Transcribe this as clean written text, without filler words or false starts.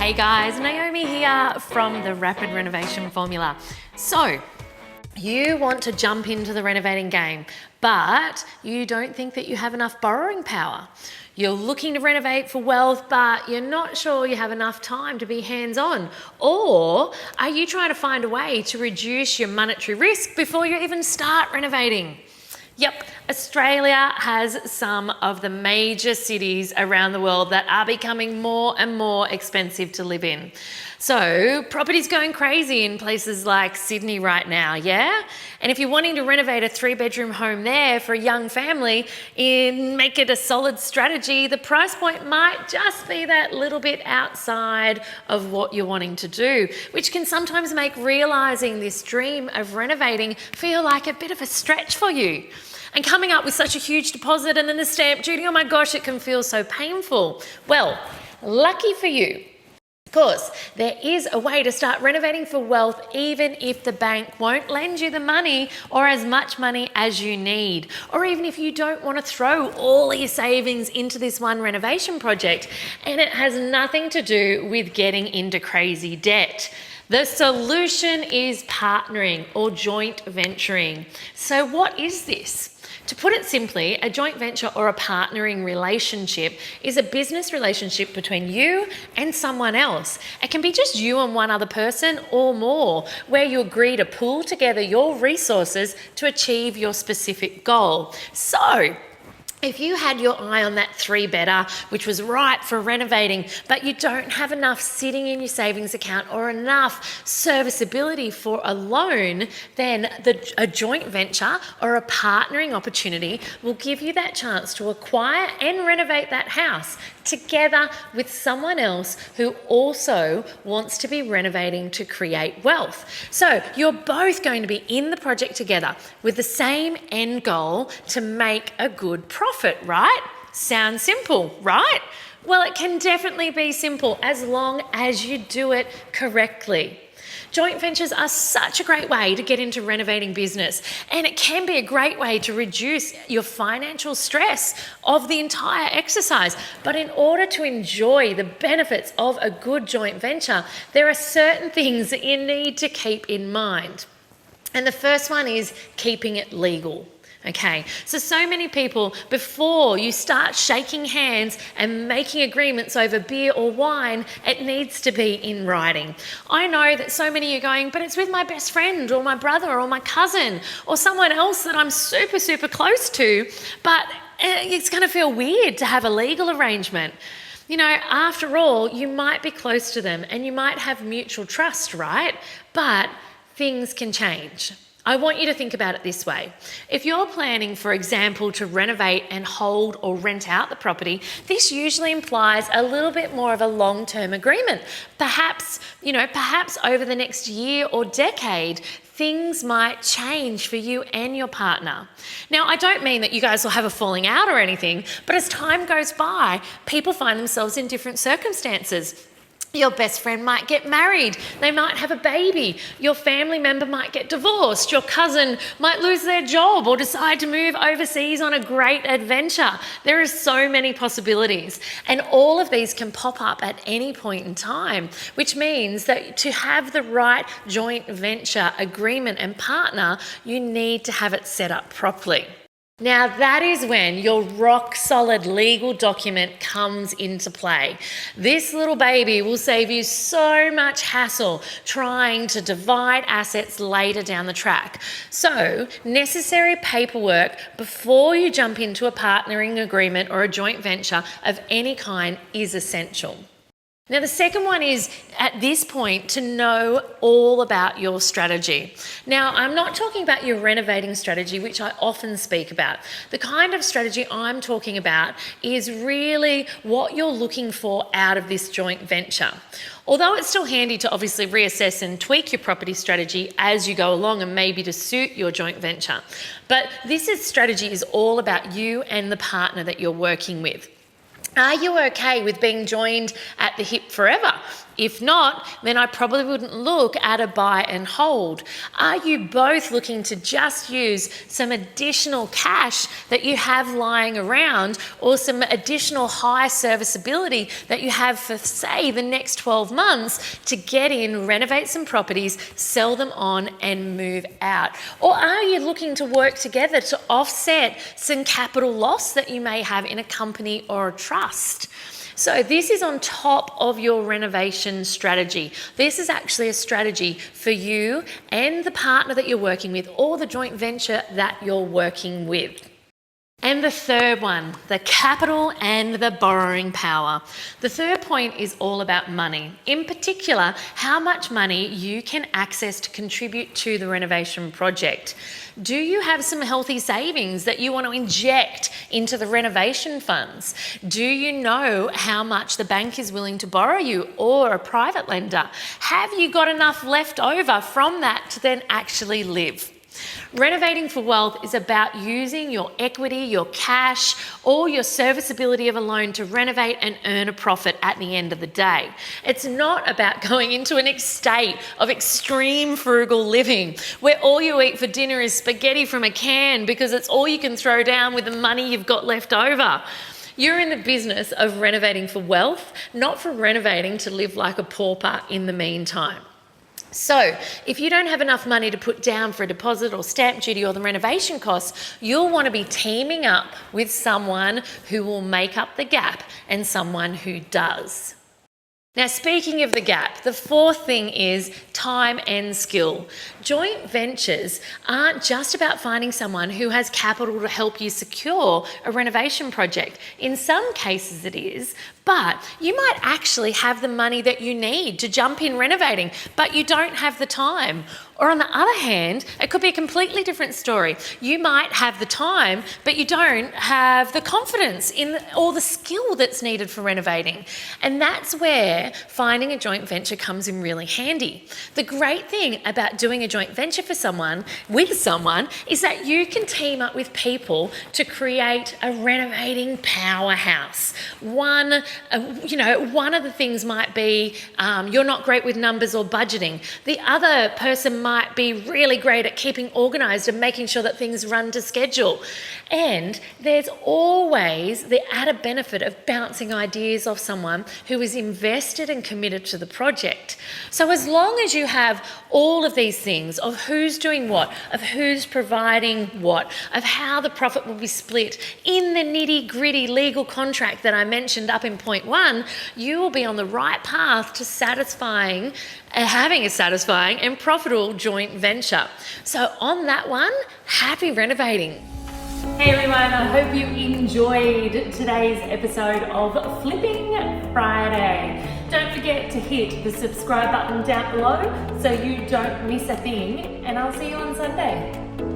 Hey guys, Naomi here from the Rapid Renovation Formula. So, you want to jump into the renovating game, but you don't think that you have enough borrowing power. You're looking to renovate for wealth, but you're not sure you have enough time to be hands-on. Or are you trying to find a way to reduce your monetary risk before you even start renovating? Yep, Australia has some of the major cities around the world that are becoming more and more expensive to live in. So property's going crazy in places like Sydney right now, yeah? And if you're wanting to renovate a 3-bedroom home there for a young family and make it a solid strategy, the price point might just be that little bit outside of what you're wanting to do, which can sometimes make realising this dream of renovating feel like a bit of a stretch for you. And coming up with such a huge deposit and then the stamp duty, oh my gosh, it can feel so painful. Well, lucky for you, of course, there is a way to start renovating for wealth even if the bank won't lend you the money or as much money as you need. Or even if you don't want to throw all your savings into this one renovation project and it has nothing to do with getting into crazy debt. The solution is partnering or joint venturing. So what is this? To put it simply, a joint venture or a partnering relationship is a business relationship between you and someone else. It can be just you and one other person or more, where you agree to pool together your resources to achieve your specific goal. So, if you had your eye on that 3-bedder, which was right for renovating, but you don't have enough sitting in your savings account or enough serviceability for a loan, then a joint venture or a partnering opportunity will give you that chance to acquire and renovate that house together with someone else who also wants to be renovating to create wealth. So you're both going to be in the project together with the same end goal to make a good profit, right? Sounds simple, right? Well, it can definitely be simple as long as you do it correctly. Joint ventures are such a great way to get into renovating business, and it can be a great way to reduce your financial stress of the entire exercise. But in order to enjoy the benefits of a good joint venture, there are certain things that you need to keep in mind. And the first one is keeping it legal. Okay, so many people, before you start shaking hands and making agreements over beer or wine, it needs to be in writing. I know that so many are going, but it's with my best friend or my brother or my cousin or someone else that I'm super, super close to, but it's going to feel weird to have a legal arrangement. You know, after all, you might be close to them and you might have mutual trust, right? But things can change. I want you to think about it this way. If you're planning, for example, to renovate and hold or rent out the property, this usually implies a little bit more of a long-term agreement. Perhaps over the next year or decade, things might change for you and your partner. Now, I don't mean that you guys will have a falling out or anything, but as time goes by, people find themselves in different circumstances. Your best friend might get married, they might have a baby, your family member might get divorced, your cousin might lose their job or decide to move overseas on a great adventure. There are so many possibilities, and all of these can pop up at any point in time, which means that to have the right joint venture agreement and partner, you need to have it set up properly. Now that is when your rock solid legal document comes into play. This little baby will save you so much hassle trying to divide assets later down the track. So necessary paperwork before you jump into a partnering agreement or a joint venture of any kind is essential. Now, the second one is, at this point, to know all about your strategy. Now, I'm not talking about your renovating strategy, which I often speak about. The kind of strategy I'm talking about is really what you're looking for out of this joint venture. Although it's still handy to obviously reassess and tweak your property strategy as you go along and maybe to suit your joint venture. But strategy is all about you and the partner that you're working with. Are you okay with being joined at the hip forever? If not, then I probably wouldn't look at a buy and hold. Are you both looking to just use some additional cash that you have lying around, or some additional high serviceability that you have for, say, the next 12 months to get in, renovate some properties, sell them on and move out? Or are you looking to work together to offset some capital loss that you may have in a company or a trust? So this is on top of your renovation strategy. This is actually a strategy for you and the partner that you're working with, or the joint venture that you're working with. And the third one, the capital and the borrowing power. The third point is all about money. In particular, how much money you can access to contribute to the renovation project. Do you have some healthy savings that you want to inject into the renovation funds? Do you know how much the bank is willing to borrow you, or a private lender? Have you got enough left over from that to then actually live? Renovating for wealth is about using your equity, your cash, or your serviceability of a loan to renovate and earn a profit at the end of the day. It's not about going into an state of extreme frugal living where all you eat for dinner is spaghetti from a can because it's all you can throw down with the money you've got left over. You're in the business of renovating for wealth, not for renovating to live like a pauper in the meantime. So if you don't have enough money to put down for a deposit or stamp duty or the renovation costs, you'll want to be teaming up with someone who will make up the gap and someone who does. Now, speaking of the gap, the fourth thing is time and skill. Joint ventures aren't just about finding someone who has capital to help you secure a renovation project. In some cases it is, but you might actually have the money that you need to jump in renovating, but you don't have the time. Or on the other hand, it could be a completely different story. You might have the time, but you don't have the confidence or the skill that's needed for renovating. And that's where finding a joint venture comes in really handy. The great thing about doing a joint venture with someone is that you can team up with people to create a renovating powerhouse. One of the things might be you're not great with numbers or budgeting. The other person might be really great at keeping organised and making sure that things run to schedule. And there's always the added benefit of bouncing ideas off someone who is invested and committed to the project. So as long as you have all of these things of who's doing what, of who's providing what, of how the profit will be split in the nitty-gritty legal contract that I mentioned up in point 1, you will be on the right path to having a satisfying and profitable joint venture. So on that one, happy renovating. Hey everyone, I hope you enjoyed today's episode of Flipping Friday. Don't forget to hit the subscribe button down below so you don't miss a thing, and I'll see you on Sunday.